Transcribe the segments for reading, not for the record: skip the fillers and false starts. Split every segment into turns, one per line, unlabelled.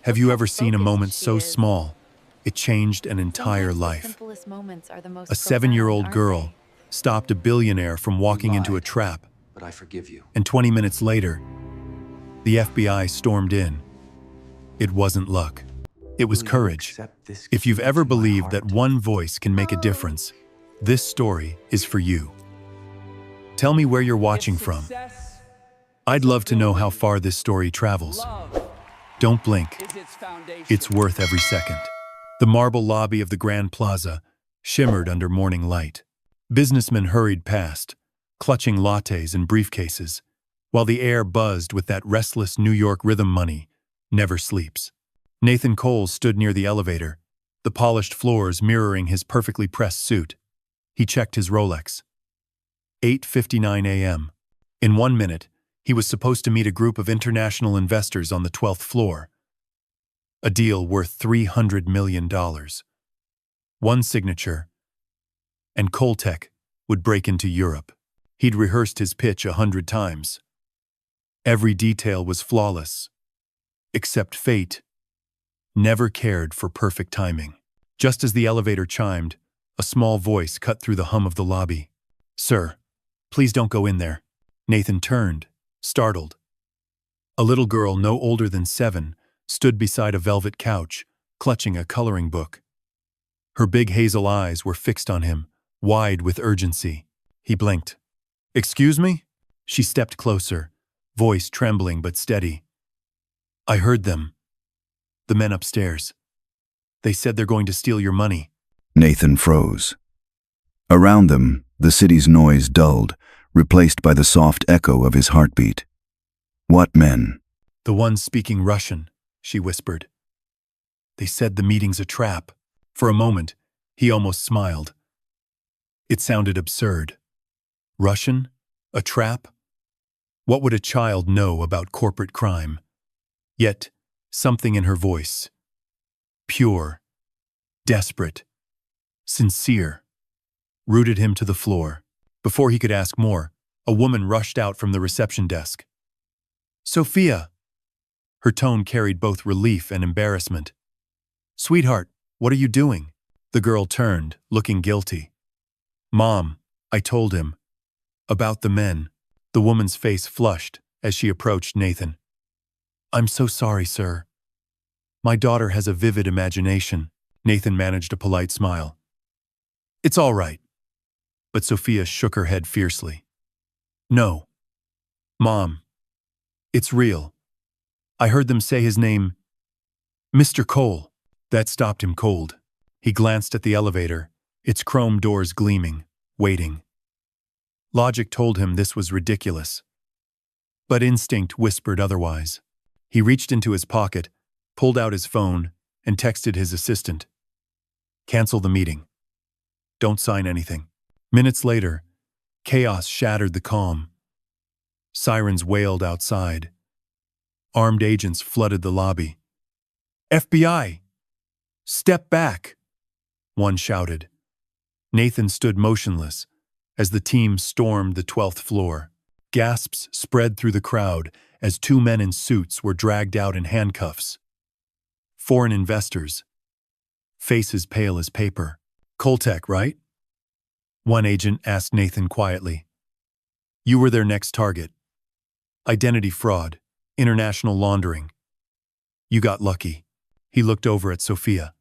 Have you ever seen a moment so small, it changed an entire
Sometimes the
life?
simplest moments are the
A
most profound,
7-year-old
aren't
girl
they?
stopped a billionaire from
You
walking into a
lied,
trap,
but I forgive you.
and 20 minutes later, the FBI stormed in. It wasn't luck. It was
Will you
courage.
accept this
If you've
key
ever
to my
believed that
heart?
one voice can make a difference, this story is for you. Tell me where you're watching from. I'd love to know how far this story travels. Don't blink. It's worth every second. The marble lobby of the Grand Plaza shimmered under morning light. Businessmen hurried past, clutching lattes and briefcases, while the air buzzed with that restless New York rhythm money never sleeps. Nathan Cole stood near the elevator, the polished floors mirroring his perfectly pressed suit. He checked his Rolex. 8:59 a.m. In 1 minute, he was supposed to meet a group of international investors on the 12th floor. A deal worth $300 million. One signature, and Coltech would break into Europe. He'd rehearsed his pitch 100 times. Every detail was flawless, except fate never cared for perfect timing. Just as the elevator chimed, a small voice cut through the hum of the lobby. "Sir, please don't go in there." Nathan turned, startled. A little girl no older than 7 stood beside a velvet couch, clutching a coloring book. Her big hazel eyes were fixed on him, wide with urgency. He blinked. "Excuse me?" She stepped closer, voice trembling but steady. "I heard them. The men upstairs. They said they're going to steal your money."
Nathan froze. Around them, the city's noise dulled, replaced by the soft echo of his heartbeat. What men?
"The one speaking Russian," she whispered. "They said the meeting's a trap." For a moment, he almost smiled. It sounded absurd. Russian? A trap? What would a child know about corporate crime? Yet, something in her voice, pure, desperate, sincere, rooted him to the floor. Before he could ask more, a woman rushed out from the reception desk. "Sophia!" Her tone carried both relief and embarrassment. "Sweetheart, what are you doing?" The girl turned, looking guilty. "Mom, I told him. About the men." The woman's face flushed as she approached Nathan. "I'm so sorry, sir. My daughter has a vivid imagination." Nathan managed a polite smile. "It's all right." But Sophia shook her head fiercely. "No. Mom, it's real. I heard them say his name, Mr. Cole." That stopped him cold. He glanced at the elevator, its chrome doors gleaming, waiting. Logic told him this was ridiculous, but instinct whispered otherwise. He reached into his pocket, pulled out his phone, and texted his assistant. "Cancel the meeting. Don't sign anything." Minutes later, chaos shattered the calm. Sirens wailed outside. Armed agents flooded the lobby. "FBI! Step back!" one shouted. Nathan stood motionless as the team stormed the 12th floor. Gasps spread through the crowd as 2 men in suits were dragged out in handcuffs. Foreign investors, faces pale as paper. "Coltech, right?" one agent asked Nathan quietly. "You were their next target. Identity fraud, international laundering. You got lucky." He looked over at Sophia.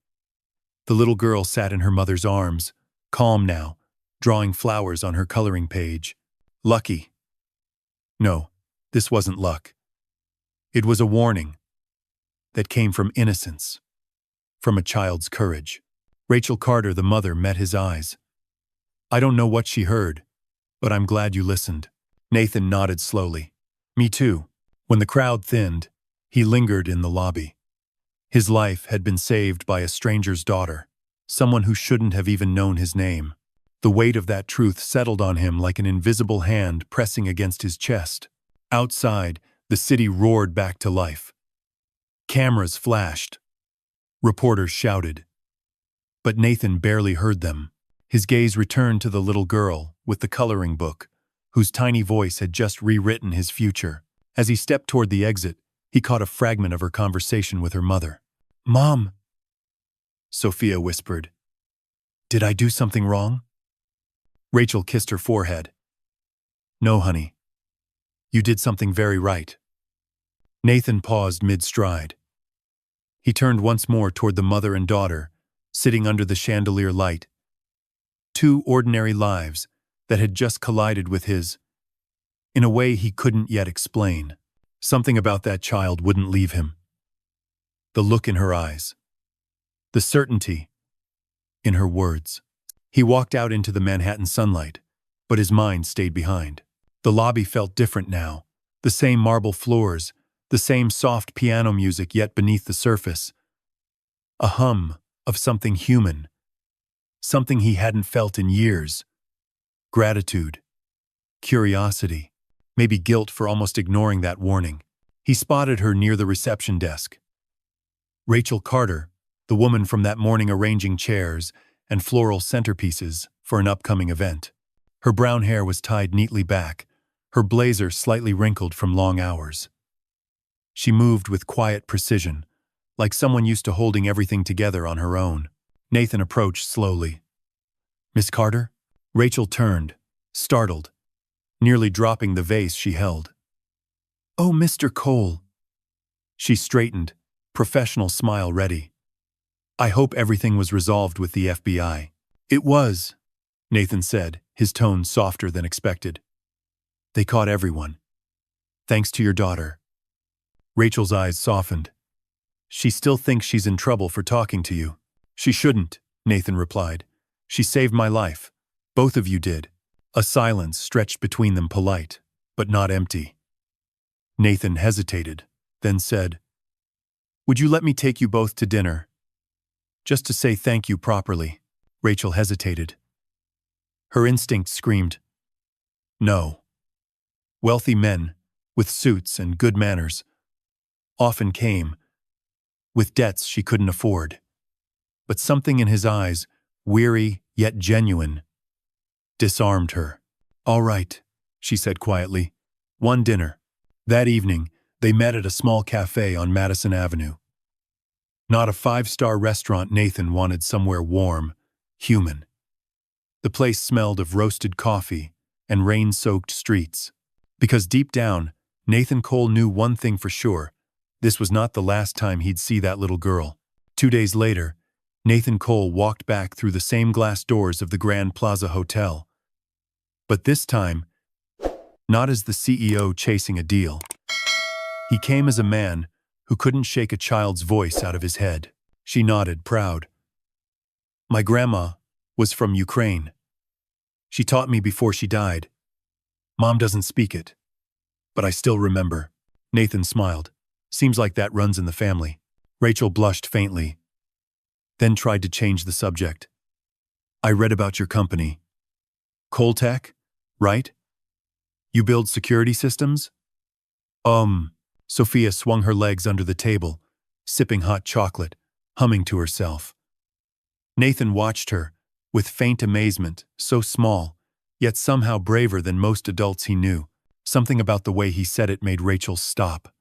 The little girl sat in her mother's arms, calm now, drawing flowers on her coloring page. "Lucky?" No, this wasn't luck. It was a warning that came from innocence, from a child's courage. Rachel Carter, the mother, met his eyes. "I don't know what she heard, but I'm glad you listened." Nathan nodded slowly. "Me too." When the crowd thinned, he lingered in the lobby. His life had been saved by a stranger's daughter, someone who shouldn't have even known his name. The weight of that truth settled on him like an invisible hand pressing against his chest. Outside, the city roared back to life. Cameras flashed. Reporters shouted. But Nathan barely heard them. His gaze returned to the little girl with the coloring book, whose tiny voice had just rewritten his future. As he stepped toward the exit, He caught a fragment of her conversation with her mother. "Mom," Sophia whispered. "Did I do something wrong?" Rachel kissed her forehead. "No, honey. You did something very right." Nathan paused mid-stride. He turned once more toward the mother and daughter, sitting under the chandelier light. Two ordinary lives that had just collided with his, in a way he couldn't yet explain. Something about that child wouldn't leave him. The look in her eyes. The certainty in her words. He walked out into the Manhattan sunlight, but his mind stayed behind. The lobby felt different now. The same marble floors, the same soft piano music, yet beneath the surface, a hum of something human, something he hadn't felt in years. Gratitude, curiosity, maybe guilt for almost ignoring that warning. He spotted her near the reception desk. Rachel Carter, the woman from that morning arranging chairs and floral centerpieces for an upcoming event. Her brown hair was tied neatly back, her blazer slightly wrinkled from long hours. She moved with quiet precision, like someone used to holding everything together on her own. Nathan approached slowly. "Miss Carter?" Rachel turned, startled, nearly dropping the vase she held. "Oh, Mr. Cole." She straightened, professional smile ready. "I hope everything was resolved with the FBI." "It was," Nathan said, his tone softer than expected. "They caught everyone. Thanks to your daughter." Rachel's eyes softened. "She still thinks she's in trouble for talking to you." "She shouldn't," Nathan replied. "She saved my life. Both of you did." A silence stretched between them, polite, but not empty. Nathan hesitated, then said, "Would you let me take you both to dinner? Just to say thank you properly." Rachel hesitated. Her instinct screamed, "No." Wealthy men, with suits and good manners, often came, with debts she couldn't afford. But something in his eyes, weary yet genuine, disarmed her. "All right," she said quietly. "One dinner." That evening, they met at a small cafe on Madison Avenue. Not a five-star restaurant. Nathan wanted somewhere warm, human. The place smelled of roasted coffee and rain-soaked streets. Because deep down, Nathan Cole knew one thing for sure. This was not the last time he'd see that little girl. 2 days later, Nathan Cole walked back through the same glass doors of the Grand Plaza Hotel. But this time, not as the CEO chasing a deal. He came as a man who couldn't shake a child's voice out of his head. She nodded, proud. "My grandma was from Ukraine. She taught me before she died. Mom doesn't speak it, but I still remember." Nathan smiled. "Seems like that runs in the family." Rachel blushed faintly, then tried to change the subject. "I read about your company. Cole Tech, right? You build security systems?" Sophia swung her legs under the table, sipping hot chocolate, humming to herself. Nathan watched her, with faint amazement, so small, yet somehow braver than most adults he knew. Something about the way he said it made Rachel stop.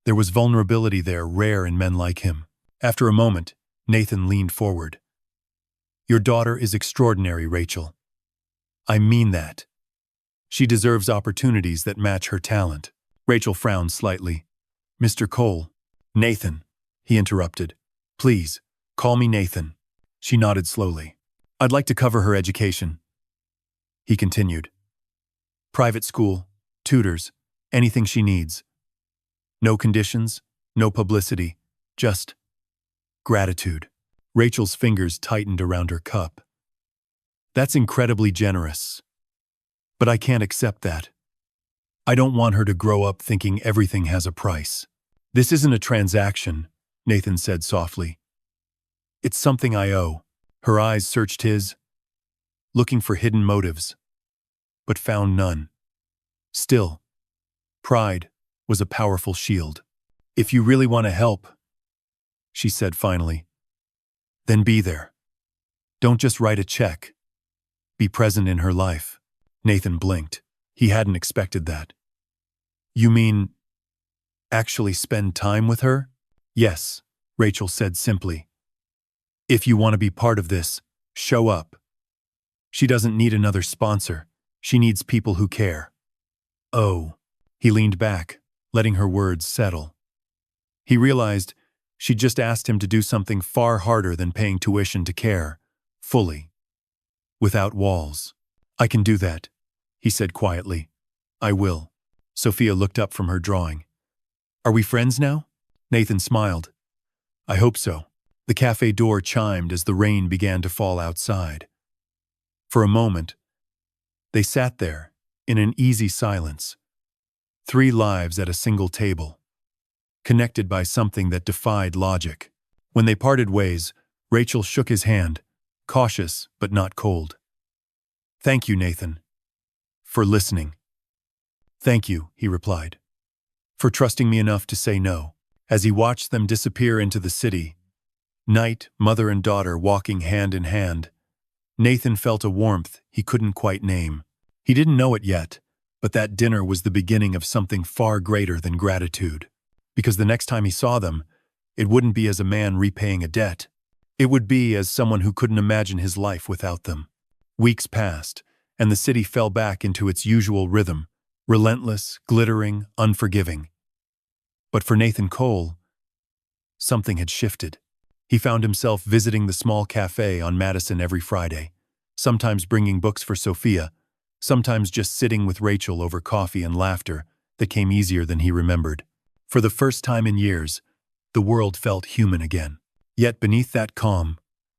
There was vulnerability there, rare in men like him. After a moment, Nathan leaned forward. "Your daughter is extraordinary, Rachel. I mean that. She deserves opportunities that match her talent." Rachel frowned slightly. "Mr. Cole." "Nathan," he interrupted. "Please, call me Nathan." She nodded slowly. "I'd like to cover her education," he continued. "Private school, tutors, anything she needs. No conditions, no publicity, just gratitude." Rachel's fingers tightened around her cup. "That's incredibly generous. But I can't accept that. I don't want her to grow up thinking everything has a price." "This isn't a transaction," Nathan said softly. "It's something I owe." Her eyes searched his, looking for hidden motives, but found none. Still, pride was a powerful shield. "If you really want to help," she said finally, "then be there. Don't just write a check. Be present in her life." Nathan blinked. He hadn't expected that. "You mean Actually spend time with her? Yes, Rachel said simply. If you want to be part of this, show up. She doesn't need another sponsor. She needs people who care. Oh. He leaned back, letting her words settle. He realized she'd just asked him to do something far harder than paying tuition to care, fully, without walls. I can do that, he said quietly. I will. Sophia looked up from her drawing. Are we friends now? Nathan smiled. I hope so. The cafe door chimed as the rain began to fall outside. For a moment, they sat there, in an easy silence. 3 lives at a single table, connected by something that defied logic. When they parted ways, Rachel shook his hand, cautious but not cold. Thank you, Nathan. For listening. Thank you, he replied. For trusting me enough to say no. As he watched them disappear into the city, night, mother and daughter walking hand in hand, Nathan felt a warmth he couldn't quite name. He didn't know it yet, but that dinner was the beginning of something far greater than gratitude. Because the next time he saw them, it wouldn't be as a man repaying a debt. It would be as someone who couldn't imagine his life without them. Weeks passed, and the city fell back into its usual rhythm, relentless, glittering, unforgiving. But for Nathan Cole, something had shifted. He found himself visiting the small cafe on Madison every Friday, sometimes bringing books for Sophia, sometimes just sitting with Rachel over coffee and laughter that came easier than he remembered. For the first time in years, the world felt human again. Yet beneath that calm,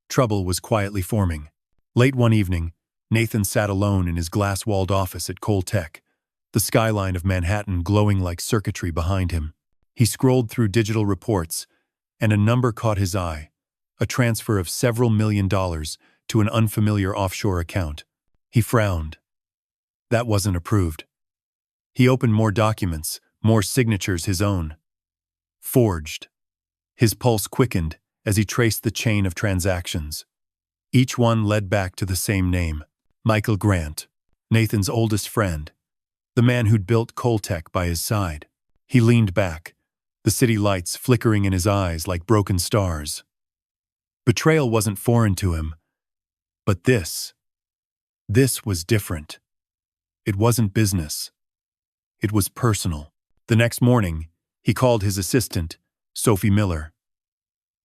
trouble was quietly forming. Late one evening, Nathan sat alone in his glass-walled office at Cole Tech, the skyline of Manhattan glowing like circuitry behind him. He scrolled through digital reports, and a number caught his eye, a transfer of several $1 million to an unfamiliar offshore account. He frowned. That wasn't approved. He opened more documents, more signatures his own. Forged. His pulse quickened as he traced the chain of transactions. Each one led back to the same name, Michael Grant, Nathan's oldest friend, the man who'd built Coltech by his side. He leaned back, the city lights flickering in his eyes like broken stars. Betrayal wasn't foreign to him, but this was different. It wasn't business. It was personal. The next morning, he called his assistant, Sophie Miller.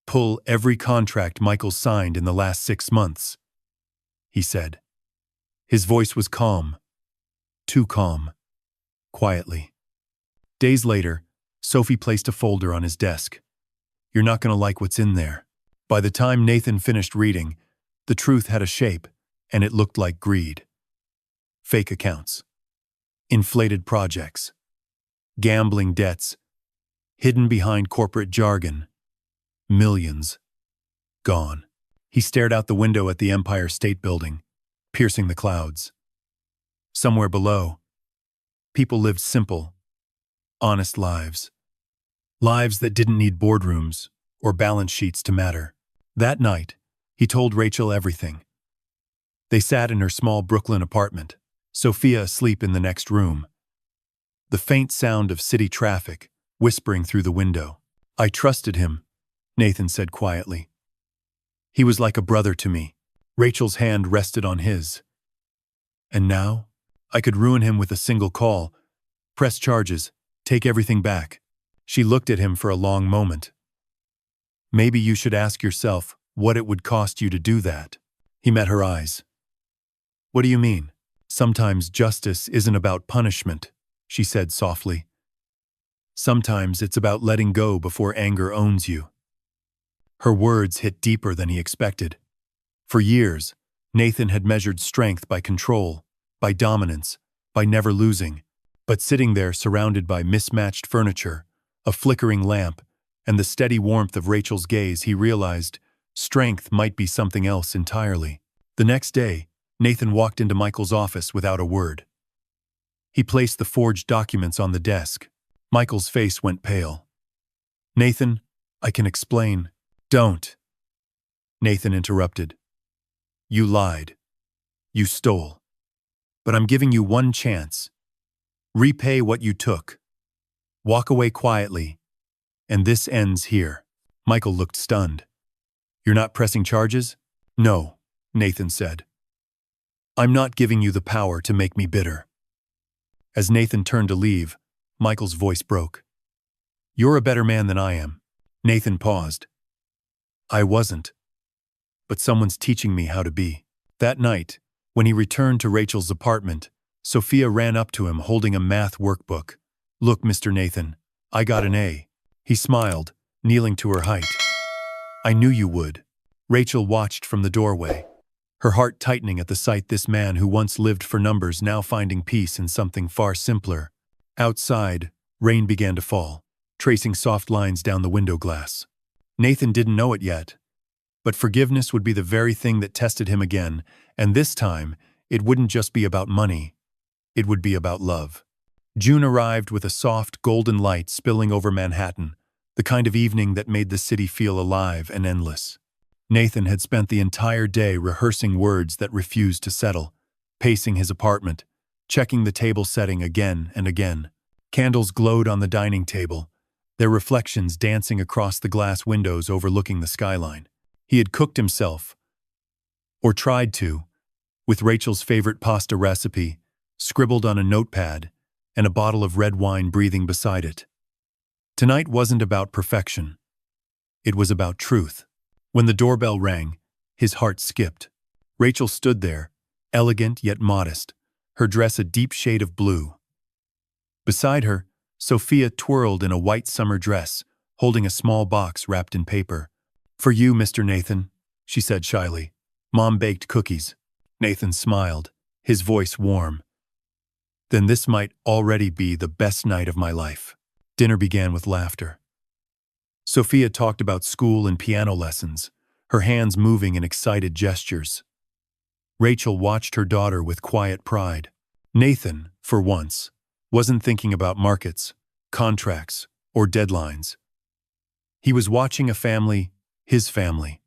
Pull every contract Michael signed in the last 6 months, he said. His voice was calm. Too calm. Quietly. Days later, Sophie placed a folder on his desk. You're not going to like what's in there. By the time Nathan finished reading, the truth had a shape, and it looked like greed. Fake accounts. Inflated projects. Gambling debts. Hidden behind corporate jargon. Millions. Gone. He stared out the window at the Empire State Building, piercing the clouds. Somewhere below, people lived simple, honest lives. Lives that didn't need boardrooms or balance sheets to matter. That night, he told Rachel everything. They sat in her small Brooklyn apartment, Sophia asleep in the next room. The faint sound of city traffic whispering through the window. I trusted him, Nathan said quietly. He was like a brother to me. Rachel's hand rested on his. And now, I could ruin him with a single call, press charges, take everything back. She looked at him for a long moment. Maybe you should ask yourself what it would cost you to do that. He met her eyes. What do you mean? Sometimes justice isn't about punishment, she said softly. Sometimes it's about letting go before anger owns you. Her words hit deeper than he expected. For years, Nathan had measured strength by control, by dominance, by never losing. But sitting there surrounded by mismatched furniture, a flickering lamp, and the steady warmth of Rachel's gaze, he realized strength might be something else entirely. The next day, Nathan walked into Michael's office without a word. He placed the forged documents on the desk. Michael's face went pale. Nathan, I can explain. Don't. Nathan interrupted. You lied. You stole. But I'm giving you one chance. Repay what you took. Walk away quietly. And this ends here. Michael looked stunned. You're not pressing charges? No, Nathan said. I'm not giving you the power to make me bitter. As Nathan turned to leave, Michael's voice broke. You're a better man than I am. Nathan paused. I wasn't. But someone's teaching me how to be. That night, when he returned to Rachel's apartment, Sophia ran up to him holding a math workbook. Look, Mr. Nathan, I got an A. He smiled, kneeling to her height. I knew you would. Rachel watched from the doorway, her heart tightening at the sight this man who once lived for numbers now finding peace in something far simpler. Outside, rain began to fall, tracing soft lines down the window glass. Nathan didn't know it yet, but forgiveness would be the very thing that tested him again, and this time, it wouldn't just be about money. It would be about love. June arrived with a soft, golden light spilling over Manhattan, the kind of evening that made the city feel alive and endless. Nathan had spent the entire day rehearsing words that refused to settle, pacing his apartment, checking the table setting again and again. Candles glowed on the dining table, their reflections dancing across the glass windows overlooking the skyline. He had cooked himself, or tried to, with Rachel's favorite pasta recipe, scribbled on a notepad, and a bottle of red wine breathing beside it. Tonight wasn't about perfection. It was about truth. When the doorbell rang, his heart skipped. Rachel stood there, elegant yet modest, her dress a deep shade of blue. Beside her, Sophia twirled in a white summer dress, holding a small box wrapped in paper. For you, Mr. Nathan, she said shyly. Mom baked cookies. Nathan smiled, his voice warm. Then this might already be the best night of my life. Dinner began with laughter. Sophia talked about school and piano lessons, her hands moving in excited gestures. Rachel watched her daughter with quiet pride. Nathan, for once, wasn't thinking about markets, contracts, or deadlines. He was watching a family, his family.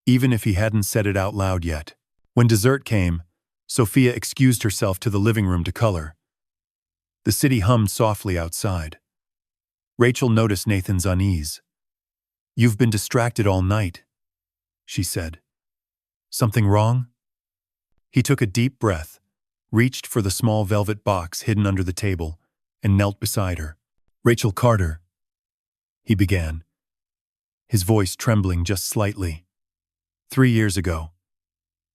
Even if he hadn't said it out loud yet. When dessert came, Sophia excused herself to the living room to color. The city hummed softly outside. Rachel noticed Nathan's unease. You've been distracted all night, she said. Something wrong? He took a deep breath, reached for the small velvet box hidden under the table, and knelt beside her. Rachel Carter, he began, his voice trembling just slightly. 3 years ago,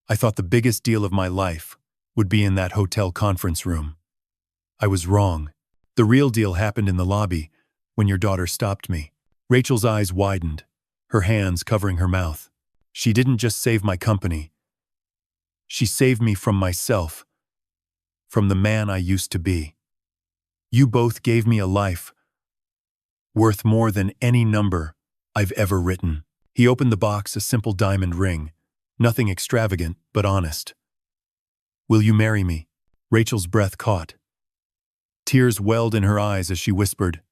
I thought the biggest deal of my life would be in that hotel conference room. I was wrong. The real deal happened in the lobby when your daughter stopped me. Rachel's eyes widened, her hands covering her mouth. She didn't just save my company. She saved me from myself, from the man I used to be. You both gave me a life worth more than any number I've ever written. He opened the box, a simple diamond ring, nothing extravagant, but honest. Will you marry me? Rachel's breath caught. Tears welled in her eyes as she whispered,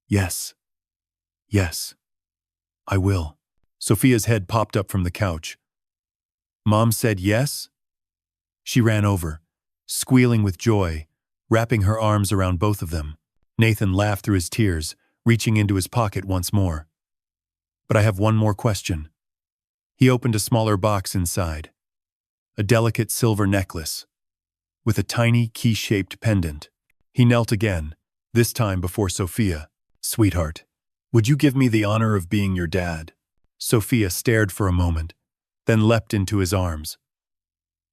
Yes. Yes. I will. Sophia's head popped up from the couch. Mom said yes? She ran over, squealing with joy, wrapping her arms around both of them. Nathan laughed through his tears, reaching into his pocket once more. But I have one more question. He opened a smaller box inside. A delicate silver necklace, with a tiny key-shaped pendant. He knelt again, this time before Sophia. Sweetheart, would you give me the honor of being your dad? Sophia stared for a moment, then leapt into his arms.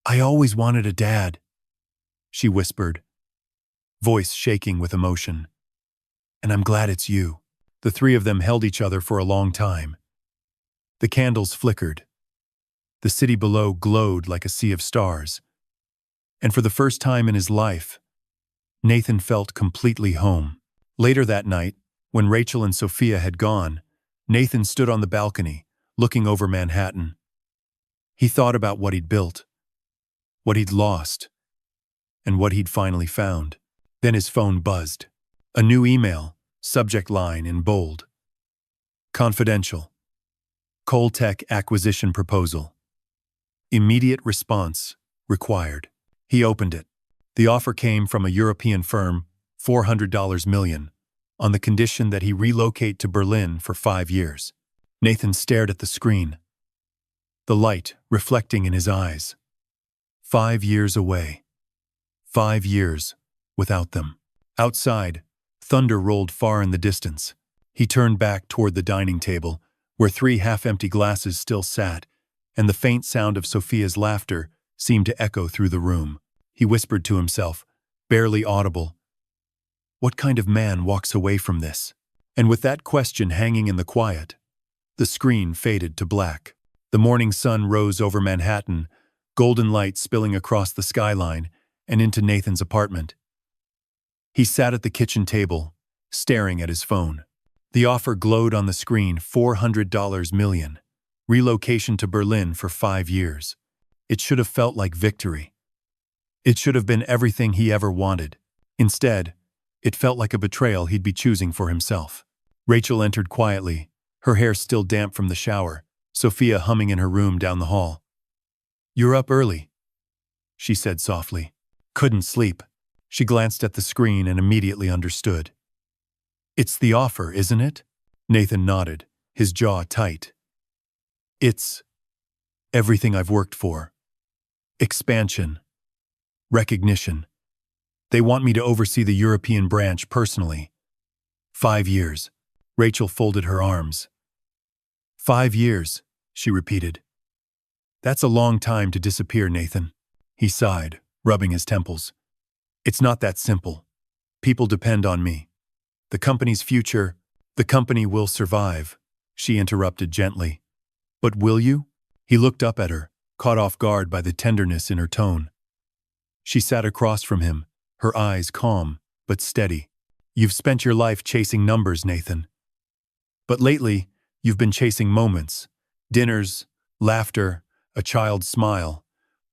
I always wanted a dad, she whispered, voice shaking with emotion. And I'm glad it's you. The three of them held each other for a long time. The candles flickered. The city below glowed like a sea of stars. And for the first time in his life, Nathan felt completely home. Later that night, when Rachel and Sophia had gone, Nathan stood on the balcony, looking over Manhattan. He thought about what he'd built, what he'd lost, and what he'd finally found. Then his phone buzzed. A new email, subject line in bold. Confidential. Coltech acquisition proposal. Immediate response required. He opened it. The offer came from a European firm, $400 million, on the condition that he relocate to Berlin for 5 years. Nathan stared at the screen, the light reflecting in his eyes. 5 years away. 5 years without them. Outside, thunder rolled far in the distance. He turned back toward the dining table, where 3 half-empty glasses still sat, and the faint sound of Sophia's laughter seemed to echo through the room. He whispered to himself, barely audible, "What kind of man walks away from this?" And with that question hanging in the quiet, the screen faded to black. The morning sun rose over Manhattan, golden light spilling across the skyline and into Nathan's apartment. He sat at the kitchen table, staring at his phone. The offer glowed on the screen, $400 million. Relocation to Berlin for 5 years. It should have felt like victory. It should have been everything he ever wanted. Instead, it felt like a betrayal he'd be choosing for himself. Rachel entered quietly, her hair still damp from the shower, Sophia humming in her room down the hall. "You're up early," she said softly. "Couldn't sleep." She glanced at the screen and immediately understood. "It's the offer, isn't it?" Nathan nodded, his jaw tight. "It's everything I've worked for. Expansion. Recognition. They want me to oversee the European branch personally. 5 years." Rachel folded her arms. 5 years, she repeated. "That's a long time to disappear, Nathan." He sighed, rubbing his temples. "It's not that simple. People depend on me. The company's future, the company will survive," she interrupted gently. "But will you?" He looked up at her, caught off guard by the tenderness in her tone. She sat across from him, her eyes calm but steady. "You've spent your life chasing numbers, Nathan. But lately, you've been chasing moments. Dinners, laughter, a child's smile.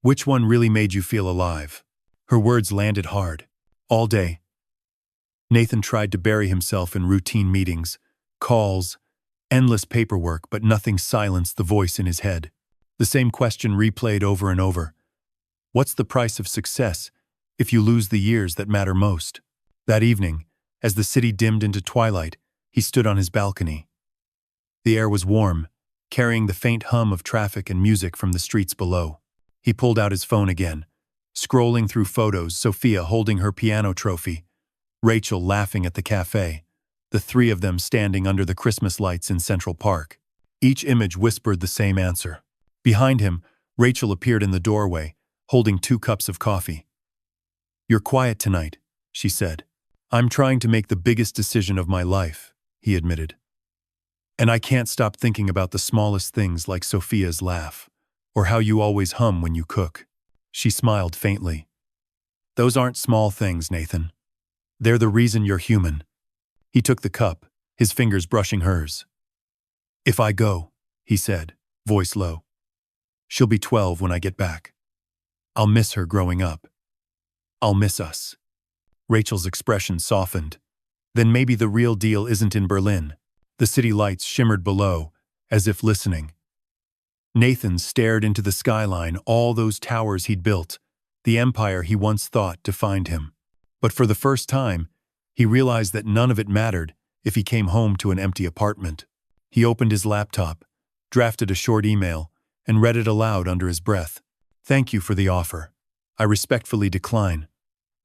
Which one really made you feel alive?" Her words landed hard. All day, Nathan tried to bury himself in routine meetings, calls, endless paperwork, but nothing silenced the voice in his head. The same question replayed over and over. What's the price of success if you lose the years that matter most? That evening, as the city dimmed into twilight, he stood on his balcony. The air was warm, carrying the faint hum of traffic and music from the streets below. He pulled out his phone again, scrolling through photos, Sophia holding her piano trophy, Rachel laughing at the cafe, the 3 of them standing under the Christmas lights in Central Park. Each image whispered the same answer. Behind him, Rachel appeared in the doorway, holding 2 cups of coffee. "You're quiet tonight," she said. "I'm trying to make the biggest decision of my life," he admitted. "And I can't stop thinking about the smallest things like Sophia's laugh, or how you always hum when you cook." She smiled faintly. "Those aren't small things, Nathan. They're the reason you're human." He took the cup, his fingers brushing hers. "If I go," he said, voice low, "she'll be 12 when I get back. I'll miss her growing up. I'll miss us." Rachel's expression softened. Then maybe the real deal isn't in Berlin. The city lights shimmered below, as if listening. Nathan stared into the skyline, all those towers he'd built, the empire he once thought defined him. But for the first time, he realized that none of it mattered if he came home to an empty apartment. He opened his laptop, drafted a short email, and read it aloud under his breath. "Thank you for the offer. I respectfully decline.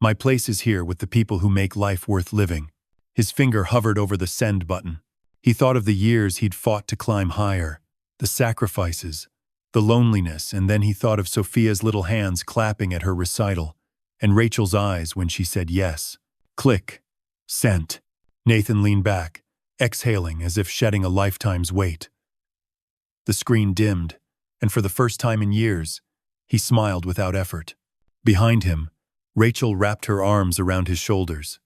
My place is here with the people who make life worth living." His finger hovered over the send button. He thought of the years he'd fought to climb higher, the sacrifices, the loneliness, and then he thought of Sophia's little hands clapping at her recital, and Rachel's eyes when she said yes. Click. Sent. Nathan leaned back, exhaling as if shedding a lifetime's weight. The screen dimmed, and for the first time in years, he smiled without effort. Behind him, Rachel wrapped her arms around his shoulders.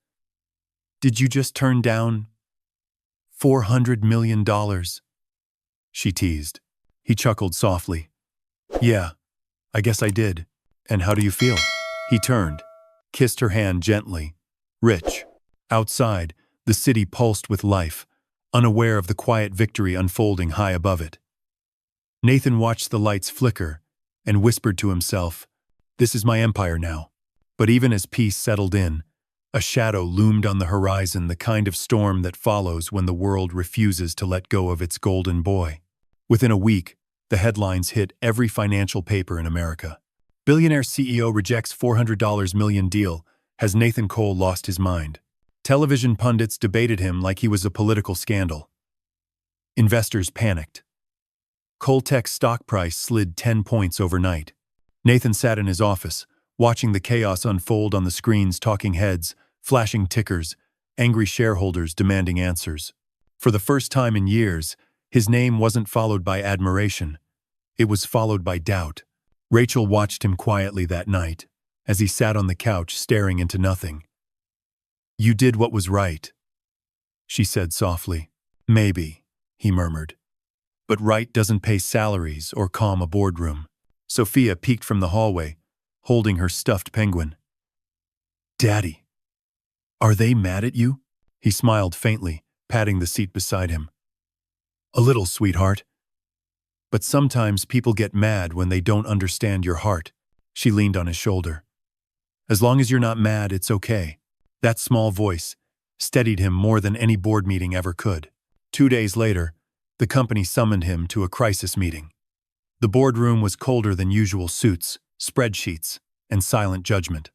"Did you just turn down $400 million? She teased. He chuckled softly. "Yeah, I guess I did. And how do you feel?" He turned, kissed her hand gently. Rich. Outside, the city pulsed with life, unaware of the quiet victory unfolding high above it. Nathan watched the lights flicker and whispered to himself, "This is my empire now." But even as peace settled in, A shadow loomed on the horizon, the kind of storm that follows when the world refuses to let go of its golden boy. Within a week, the headlines hit every financial paper in America. Billionaire CEO rejects $400 million deal. Has Nathan Cole lost his mind? Television pundits debated him like he was a political scandal. Investors panicked. Coltech's stock price slid 10 points overnight. Nathan sat in his office, watching the chaos unfold on the screens, talking heads, flashing tickers, angry shareholders demanding answers. For the first time in years, his name wasn't followed by admiration. It was followed by doubt. Rachel watched him quietly that night, as he sat on the couch staring into nothing. "You did what was right," she said softly. "Maybe," he murmured. "But right doesn't pay salaries or calm a boardroom." Sophia peeked from the hallway, holding her stuffed penguin. "Daddy, are they mad at you?" He smiled faintly, patting the seat beside him. "A little, sweetheart. But sometimes people get mad when they don't understand your heart." She leaned on his shoulder. "As long as you're not mad, it's okay." That small voice steadied him more than any board meeting ever could. 2 days later, the company summoned him to a crisis meeting. The boardroom was colder than usual: suits, spreadsheets, and silent judgment.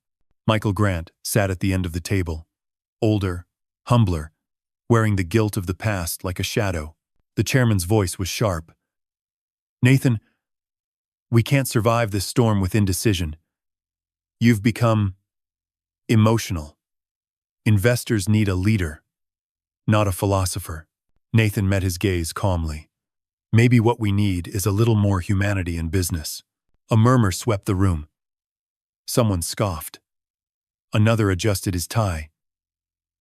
Michael Grant sat at the end of the table, older, humbler, wearing the guilt of the past like a shadow. The chairman's voice was sharp. "Nathan, we can't survive this storm with indecision. You've become emotional. Investors need a leader, not a philosopher." Nathan met his gaze calmly. "Maybe what we need is a little more humanity in business." A murmur swept the room. Someone scoffed. Another adjusted his tie.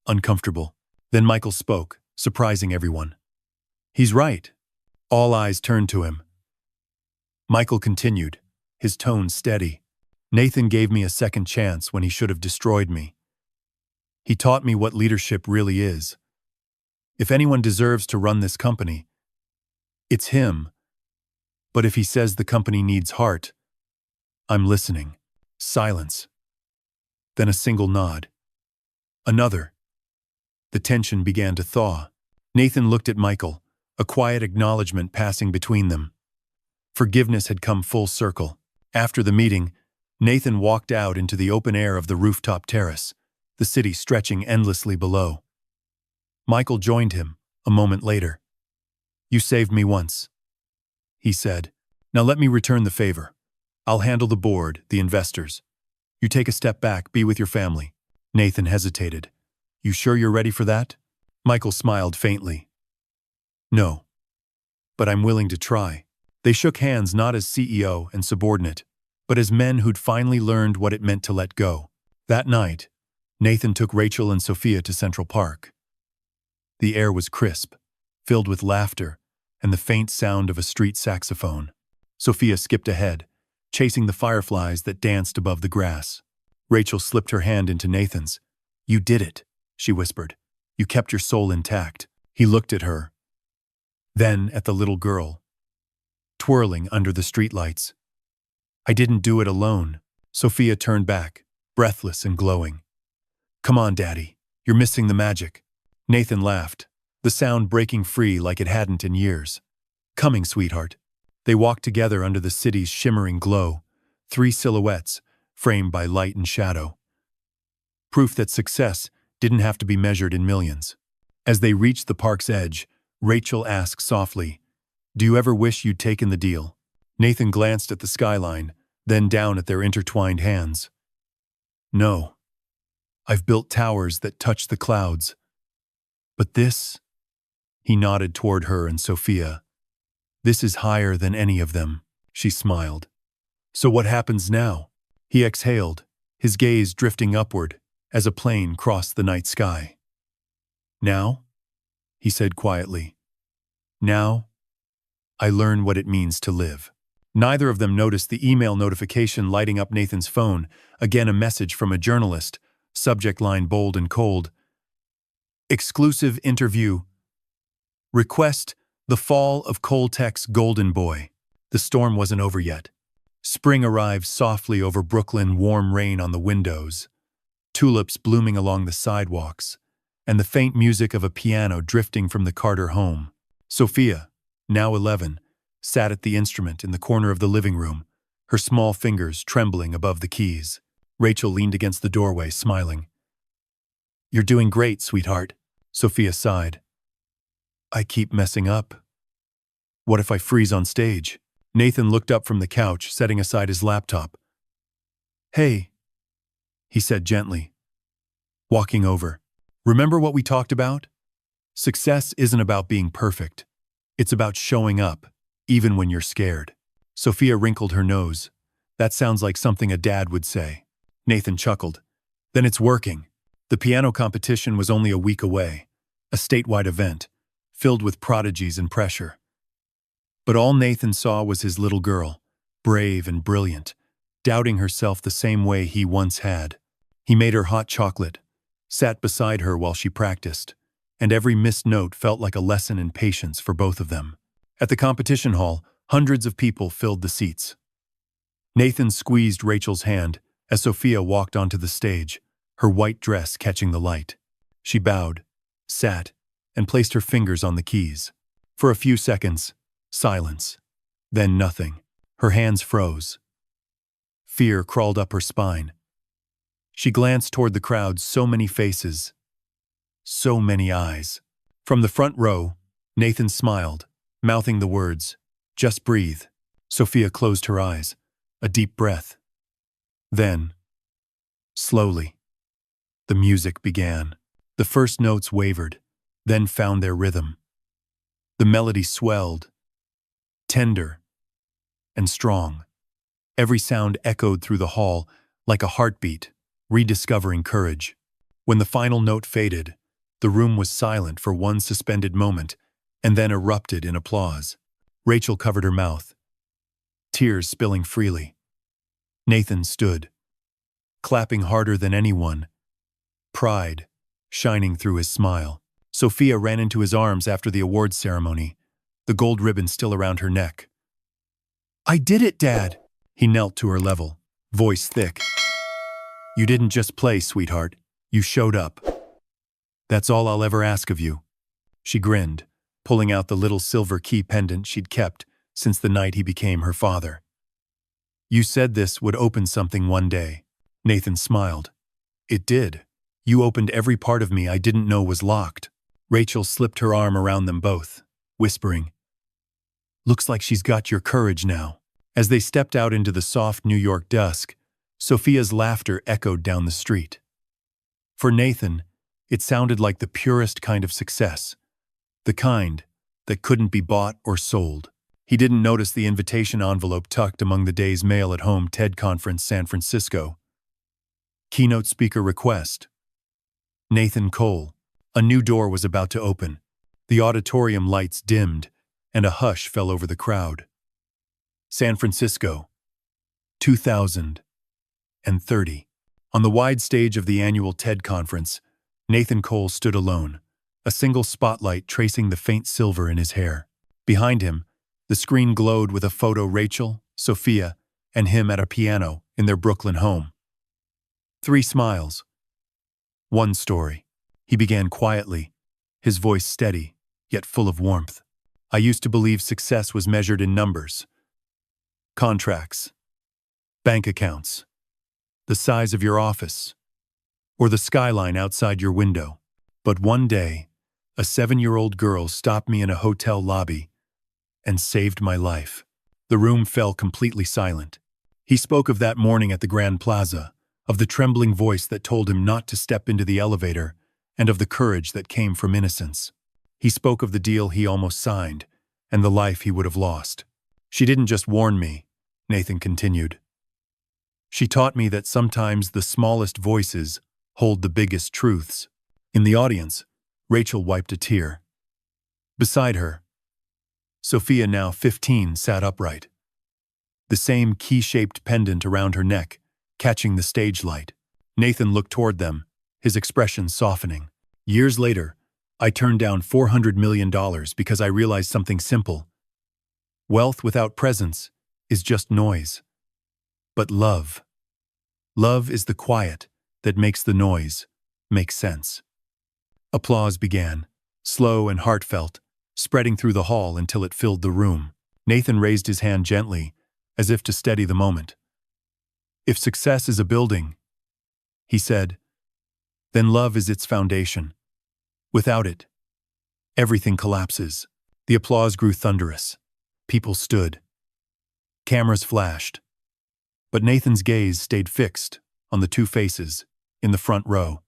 Uncomfortable. Then Michael spoke, surprising everyone. "He's right." All eyes turned to him. Michael continued, his tone steady. "Nathan gave me a second chance when he should have destroyed me. He taught me what leadership really is. If anyone deserves to run this company, it's him. But if he says the company needs heart, I'm listening." Silence. Then a single nod. Another. The tension began to thaw. Nathan looked at Michael, a quiet acknowledgement passing between them. Forgiveness had come full circle. After the meeting, Nathan walked out into the open air of the rooftop terrace, the city stretching endlessly below. Michael joined him a moment later. "You saved me once," he said. "Now let me return the favor. I'll handle the board, the investors. You take a step back, be with your family." Nathan hesitated. "You sure you're ready for that?" Michael smiled faintly. "No. But I'm willing to try." They shook hands not as CEO and subordinate, but as men who'd finally learned what it meant to let go. That night, Nathan took Rachel and Sophia to Central Park. The air was crisp, filled with laughter and the faint sound of a street saxophone. Sophia skipped ahead, chasing the fireflies that danced above the grass. Rachel slipped her hand into Nathan's. "You did it," she whispered. "You kept your soul intact." He looked at her, then at the little girl, twirling under the streetlights. "I didn't do it alone." Sophia turned back, breathless and glowing. "Come on, Daddy. You're missing the magic." Nathan laughed, the sound breaking free like it hadn't in years. "Coming, sweetheart." They walked together under the city's shimmering glow, 3 silhouettes, framed by light and shadow. Proof that success didn't have to be measured in millions. As they reached the park's edge, Rachel asked softly, "Do you ever wish you'd taken the deal?" Nathan glanced at the skyline, then down at their intertwined hands. "No. I've built towers that touch the clouds. But this," he nodded toward her and Sophia, "this is higher than any of them." She smiled. "So what happens now?" He exhaled, his gaze drifting upward as a plane crossed the night sky. "Now," he said quietly, "now, I learn what it means to live." Neither of them noticed the email notification lighting up Nathan's phone, again a message from a journalist, subject line bold and cold. "Exclusive interview. Request the fall of Coltech's golden boy." The storm wasn't over yet. Spring arrived softly over Brooklyn, warm rain on the windows, tulips blooming along the sidewalks, and the faint music of a piano drifting from the Carter home. Sophia, now 11, sat at the instrument in the corner of the living room, her small fingers trembling above the keys. Rachel leaned against the doorway, smiling. "You're doing great, sweetheart," Sophia sighed. "I keep messing up. What if I freeze on stage?" Nathan looked up from the couch, setting aside his laptop. "Hey," he said gently, walking over. "Remember what we talked about? Success isn't about being perfect. It's about showing up, even when you're scared." Sophia wrinkled her nose. "That sounds like something a dad would say." Nathan chuckled. "Then it's working." The piano competition was only a week away, a statewide event, filled with prodigies and pressure. But all Nathan saw was his little girl, brave and brilliant, doubting herself the same way he once had. He made her hot chocolate, sat beside her while she practiced, and every missed note felt like a lesson in patience for both of them. At the competition hall, hundreds of people filled the seats. Nathan squeezed Rachel's hand as Sophia walked onto the stage, her white dress catching the light. She bowed, sat, and placed her fingers on the keys. For a few seconds, silence. Then nothing. Her hands froze. Fear crawled up her spine. She glanced toward the crowd, so many faces, so many eyes. From the front row, Nathan smiled, mouthing the words, "Just breathe." Sophia closed her eyes, a deep breath. Then, slowly, the music began. The first notes wavered, then found their rhythm. The melody swelled, tender and strong. Every sound echoed through the hall like a heartbeat, rediscovering courage. When the final note faded, the room was silent for one suspended moment and then erupted in applause. Rachel covered her mouth, tears spilling freely. Nathan stood, clapping harder than anyone, pride shining through his smile. Sophia ran into his arms after the awards ceremony, the gold ribbon still around her neck. "I did it, Dad!" He knelt to her level, voice thick. "You didn't just play, sweetheart. You showed up. That's all I'll ever ask of you." She grinned, pulling out the little silver key pendant she'd kept since the night he became her father. "You said this would open something one day." Nathan smiled. "It did. You opened every part of me I didn't know was locked." Rachel slipped her arm around them both, whispering, "Looks like she's got your courage now." As they stepped out into the soft New York dusk, Sophia's laughter echoed down the street. For Nathan, it sounded like the purest kind of success, the kind that couldn't be bought or sold. He didn't notice the invitation envelope tucked among the day's mail at home. TED Conference San Francisco. Keynote speaker request. Nathan Cole. A new door was about to open. The auditorium lights dimmed, and a hush fell over the crowd. San Francisco, 2030. On the wide stage of the annual TED Conference, Nathan Cole stood alone, a single spotlight tracing the faint silver in his hair. Behind him, the screen glowed with a photo: Rachel, Sophia, and him at a piano in their Brooklyn home. 3 smiles. 1 story. He began quietly, his voice steady, yet full of warmth. "I used to believe success was measured in numbers. Contracts, bank accounts, the size of your office, or the skyline outside your window. But one day, a 7-year-old girl stopped me in a hotel lobby and saved my life." The room fell completely silent. He spoke of that morning at the Grand Plaza, of the trembling voice that told him not to step into the elevator, and of the courage that came from innocence. He spoke of the deal he almost signed, and the life he would have lost. "She didn't just warn me," Nathan continued. "She taught me that sometimes the smallest voices hold the biggest truths." In the audience, Rachel wiped a tear. Beside her, Sophia, now 15, sat upright, the same key-shaped pendant around her neck, catching the stage light. Nathan looked toward them, his expression softening. "Years later, I turned down $400 million because I realized something simple. Wealth without presence is just noise. But love is the quiet that makes the noise make sense. Applause began, slow and heartfelt, spreading through the hall until it filled the room. Nathan raised his hand gently, as if to steady the moment. "If success is a building," he said, "then love is its foundation. Without it, everything collapses." The applause grew thunderous. People stood. Cameras flashed. But Nathan's gaze stayed fixed on the two faces in the front row,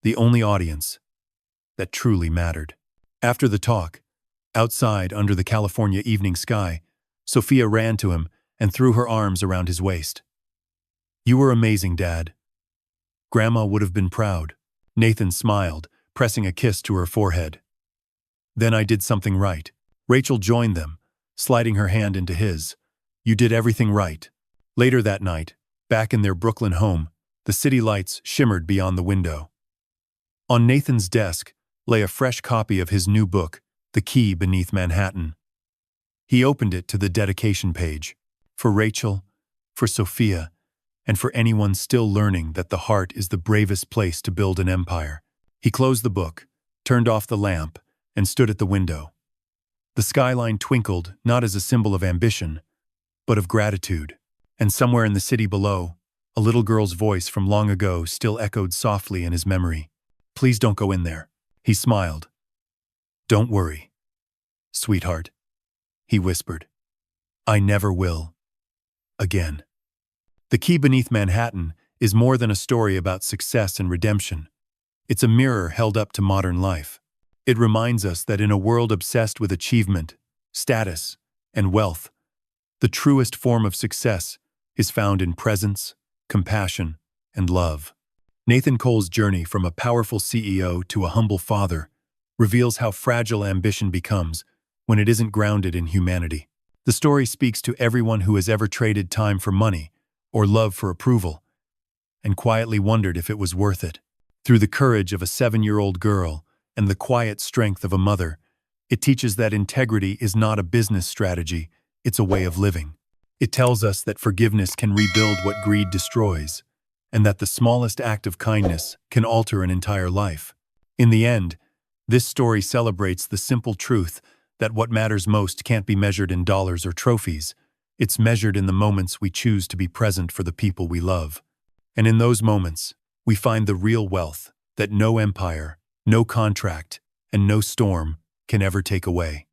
the only audience that truly mattered. After the talk, outside under the California evening sky, Sophia ran to him and threw her arms around his waist. "You were amazing, Dad. Grandma would have been proud." Nathan smiled, pressing a kiss to her forehead. "Then I did something right." Rachel joined them, sliding her hand into his. "You did everything right." Later that night, back in their Brooklyn home, the city lights shimmered beyond the window. On Nathan's desk lay a fresh copy of his new book, The Key Beneath Manhattan. He opened it to the dedication page. For Rachel, for Sophia, and for anyone still learning that the heart is the bravest place to build an empire. He closed the book, turned off the lamp, and stood at the window. The skyline twinkled not as a symbol of ambition, but of gratitude. And somewhere in the city below, a little girl's voice from long ago still echoed softly in his memory. "Please don't go in there." He smiled. "Don't worry, sweetheart," he whispered. "I never will. Again." The Key Beneath Manhattan is more than a story about success and redemption. It's a mirror held up to modern life. It reminds us that in a world obsessed with achievement, status, and wealth, the truest form of success is found in presence, compassion, and love. Nathan Cole's journey from a powerful CEO to a humble father reveals how fragile ambition becomes when it isn't grounded in humanity. The story speaks to everyone who has ever traded time for money or love for approval, and quietly wondered if it was worth it. Through the courage of a 7-year-old girl and the quiet strength of a mother, it teaches that integrity is not a business strategy, it's a way of living. It tells us that forgiveness can rebuild what greed destroys, and that the smallest act of kindness can alter an entire life. In the end, this story celebrates the simple truth that what matters most can't be measured in dollars or trophies. It's measured in the moments we choose to be present for the people we love. And in those moments, we find the real wealth that no empire, no contract, and no storm can ever take away.